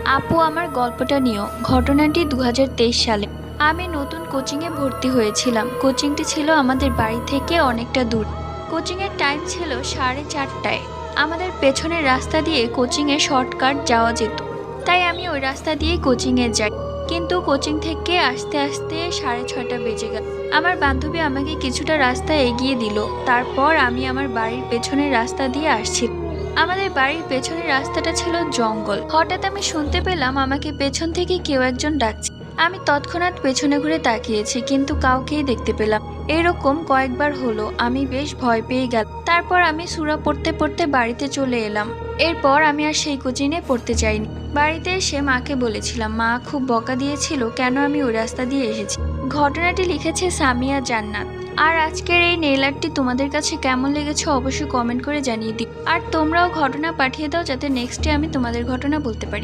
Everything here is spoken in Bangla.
আপু, আমার গল্পটা নিও। ঘটনাটি 2023 সালে। আমি নতুন কোচিংয়ে ভর্তি হয়েছিলাম। কোচিংটি ছিল আমাদের বাড়ি থেকে অনেকটা দূর। কোচিংয়ের টাইম ছিল 4:30টায়। আমাদের পেছনের রাস্তা দিয়ে কোচিংয়ে শর্টকাট যাওয়া যেত, তাই আমি ওই রাস্তা দিয়েই কোচিংয়ে যাই। কিন্তু কোচিং থেকে আসতে আসতে 6:30 বেজে গেল। আমার বান্ধবী আমাকে কিছুটা রাস্তা এগিয়ে দিল। তারপর আমি আমার বাড়ির পেছনের রাস্তা দিয়ে আসছি। আমাদের বাড়ির পেছনের রাস্তাটা ছিল জঙ্গল। হঠাৎ আমি শুনতে পেলাম আমাকে পেছন থেকে কেউ একজন ডাকছে। আমি তৎক্ষণাৎ পেছনে ঘুরে তাকিয়েছি, কিন্তু কাউকেই দেখতে পেলাম। এরকম কয়েকবার হলো। আমি বেশ ভয় পেয়ে গেলাম। তারপর আমি সূরা পড়তে পড়তে বাড়িতে চলে এলাম। এরপর আমি আর সেই কোচিংয়ে পড়তে যাইনি। বাড়িতে এসে মাকে বলেছিলাম। মা খুব বকা দিয়েছিল কেন আমি ওই রাস্তা দিয়ে এসেছি। ঘটনাটি লিখেছে সামিয়া জান্নাত। আর আজকের এই নেইল আর্টটি তোমাদের কাছে কেমন লেগেছে অবশ্যই কমেন্ট করে জানিয়ে দিও। আর তোমরাও ঘটনা পাঠিয়ে দাও, যাতে নেক্সটে আমি তোমাদের ঘটনা বলতে পারি।